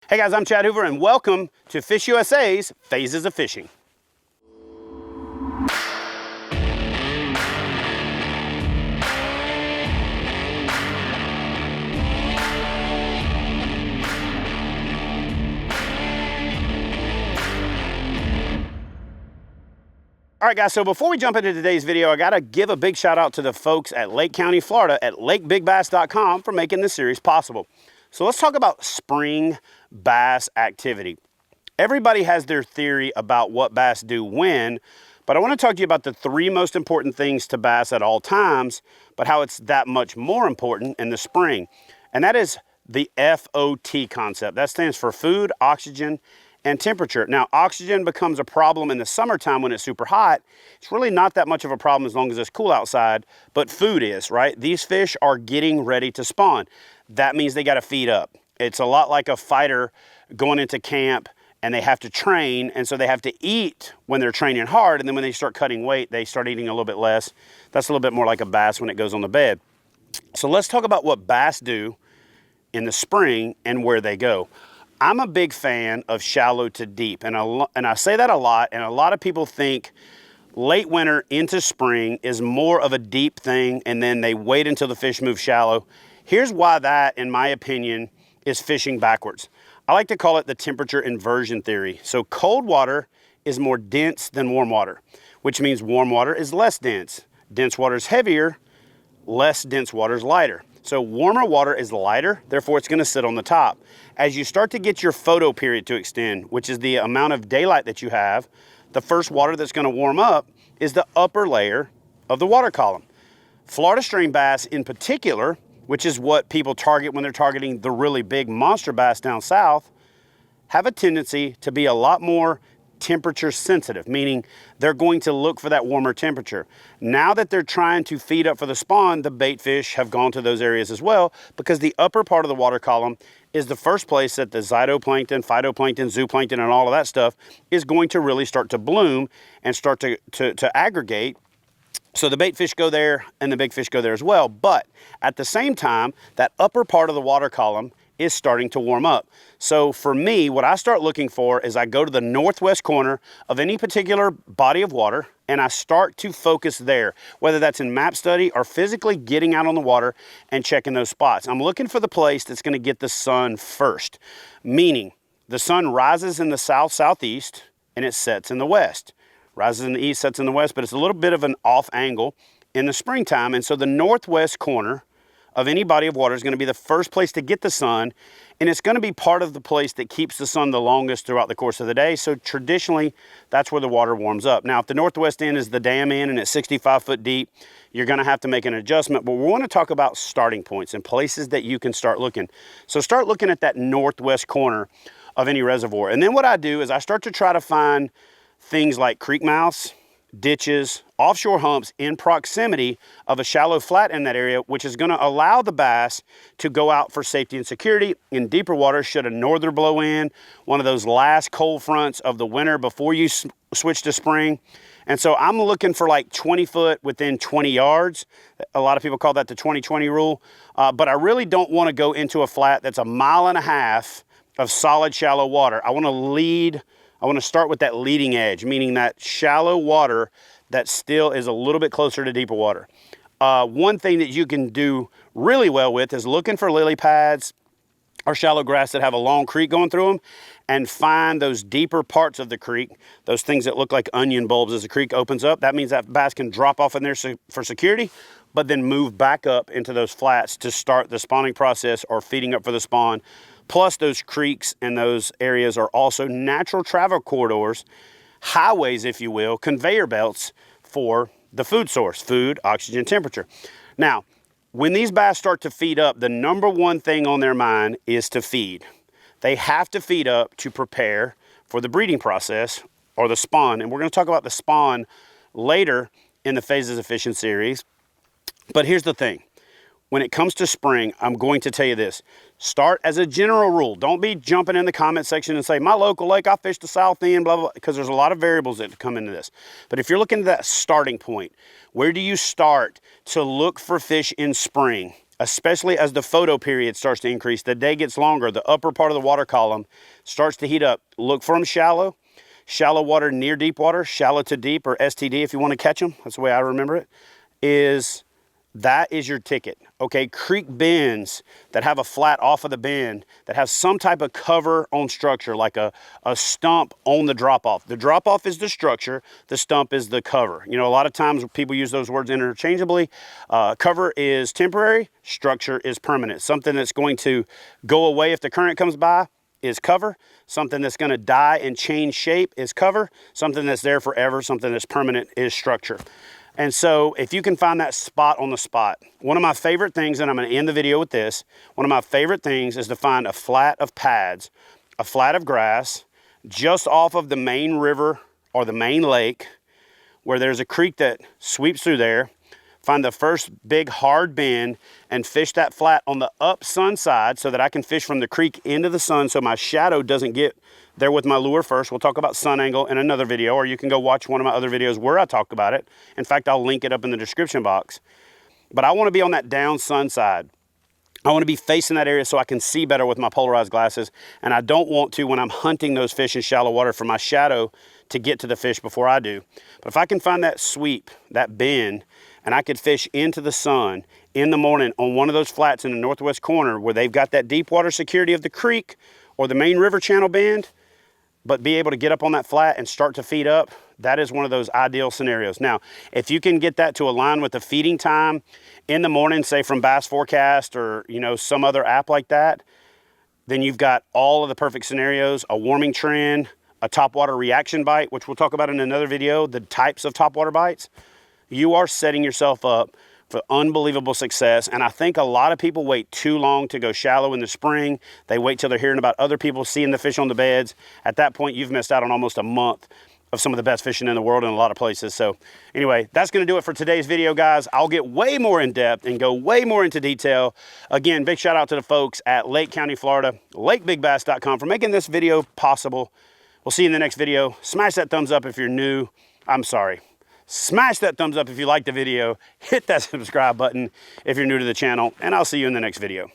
Hey guys, I'm Chad Hoover and welcome to FishUSA's Phases of Fishing. All right guys, so before we jump into today's video, I gotta give a big shout out to the folks at Lake County, Florida at lakebigbass.com for making this series possible. So let's talk about spring bass activity. Everybody has their theory about what bass do when, but I want to talk to you about the three most important things to bass at all times, but how it's that much more important in the spring. And that is the FOT concept. That stands for food, oxygen, and temperature. Now, oxygen becomes a problem in the summertime when it's super hot. It's really not that much of a problem as long as it's cool outside, but food is, right? These fish are getting ready to spawn. That means they got to feed up. It's a lot like a fighter going into camp and they have to train, and so they have to eat when they're training hard, and then when they start cutting weight, they start eating a little bit less. That's a little bit more like a bass when it goes on the bed. So let's talk about what bass do in the spring and where they go. I'm a big fan of shallow to deep, and I say that a lot, and a lot of people think late winter into spring is more of a deep thing, and then they wait until the fish move shallow. Here's why that, in my opinion, is fishing backwards. I like to call it the temperature inversion theory. So cold water is more dense than warm water, which means warm water is less dense. Dense water is heavier, less dense water is lighter. So warmer water is lighter, therefore it's gonna sit on the top. As you start to get your photo period to extend, which is the amount of daylight that you have, the first water that's gonna warm up is the upper layer of the water column. Florida stream bass in particular, which is what people target when they're targeting the really big monster bass down south, have a tendency to be a lot more temperature sensitive, meaning they're going to look for that warmer temperature. Now that they're trying to feed up for the spawn, the bait fish have gone to those areas as well, because the upper part of the water column is the first place that the zytoplankton, phytoplankton, zooplankton, and all of that stuff is going to really start to bloom and start to aggregate. So the bait fish go there and the big fish go there as well. But at the same time, that upper part of the water column is starting to warm up. So for me, what I start looking for is I go to the northwest corner of any particular body of water and I start to focus there, whether that's in map study or physically getting out on the water and checking those spots. I'm looking for the place that's gonna get the sun first, meaning the sun rises in the south-southeast and it sets in the west. Rises in the east, sets in the west, but it's a little bit of an off angle in the springtime. And so the northwest corner of any body of water is going to be the first place to get the sun, and it's going to be part of the place that keeps the sun the longest throughout the course of the day. So traditionally, that's where the water warms up. Now, if the northwest end is the dam end and it's 65 foot deep, you're going to have to make an adjustment, but we want to talk about starting points and places that you can start looking. So start looking at that northwest corner of any reservoir. And then what I do is I start to try to find things like creek mouths, ditches, offshore humps in proximity of a shallow flat in that area, which is going to allow the bass to go out for safety and security in deeper water should a norther blow in, one of those last cold fronts of the winter before you switch to spring. And so I'm looking for like 20 foot within 20 yards. A lot of people call that the 20-20 rule, but I really don't want to go into a flat that's 1.5 miles of solid shallow water. I want to start with that leading edge, meaning that shallow water that still is a little bit closer to deeper water. One thing that you can do really well with is looking for lily pads or shallow grass that have a long creek going through them, and find those deeper parts of the creek, those things that look like onion bulbs as the creek opens up. That means that bass can drop off in there for security, but then move back up into those flats to start the spawning process or feeding up for the spawn. Plus, those creeks and those areas are also natural travel corridors, highways, if you will, conveyor belts for the food source, food, oxygen, temperature. Now, when these bass start to feed up, the number one thing on their mind is to feed. They have to feed up to prepare for the breeding process or the spawn. And we're going to talk about the spawn later in the Phases of Fishing series. But here's the thing. When it comes to spring, I'm going to tell you this. Start as a general rule. Don't be jumping in the comment section and say, my local lake, I fished the south end, blah, blah, blah, because there's a lot of variables that come into this. But if you're looking at that starting point, where do you start to look for fish in spring? especially as the photo period starts to increase, the day gets longer, the upper part of the water column starts to heat up. Look for them shallow. Shallow water near deep water, shallow to deep, or STD if you want to catch them. That's the way I remember it. That is your ticket. Okay, creek bends that have a flat off of the bend, that have some type of cover on structure, like a stump on the drop-off. The drop-off is the structure, the stump is the cover. You know, a lot of times people use those words interchangeably. Cover is temporary, structure is permanent. Something that's going to go away if the current comes by is cover. Something that's going to die and change shape is cover. Something that's there forever, something that's permanent is structure. And so if you can find that spot on the spot, one of my favorite things, and I'm going to end the video with this, one of my favorite things is to find a flat of pads, a flat of grass, just off of the main river or the main lake, where there's a creek that sweeps through there. Find the first big hard bend and fish that flat on the up sun side so that I can fish from the creek into the sun so my shadow doesn't get there with my lure first. We'll talk about sun angle in another video, or you can go watch one of my other videos where I talk about it. In fact, I'll link it up in the description box. But I want to be on that down sun side. I want to be facing that area so I can see better with my polarized glasses. And I don't want to, when I'm hunting those fish in shallow water, for my shadow to get to the fish before I do. But if I can find that sweep, that bend, and I could fish into the sun in the morning on one of those flats in the northwest corner where they've got that deep water security of the creek or the main river channel bend, but be able to get up on that flat and start to feed up, that is one of those ideal scenarios. Now, if you can get that to align with the feeding time in the morning, say from Bass Forecast or, you know, some other app like that, then you've got all of the perfect scenarios: a warming trend, a topwater reaction bite, which we'll talk about in another video, the types of topwater bites. You are setting yourself up for unbelievable success. And I think a lot of people wait too long to go shallow in the spring. They wait till they're hearing about other people seeing the fish on the beds. At that point, you've missed out on almost a month of some of the best fishing in the world in a lot of places. So anyway, that's going to do it for today's video, guys. I'll get way more in depth and go way more into detail. Again, big shout out to the folks at Lake County, Florida, lakebigbass.com, for making this video possible. We'll see you in the next video. Smash that thumbs up if you're new. Smash that thumbs up if you like the video. Hit that subscribe button if you're new to the channel, and I'll see you in the next video.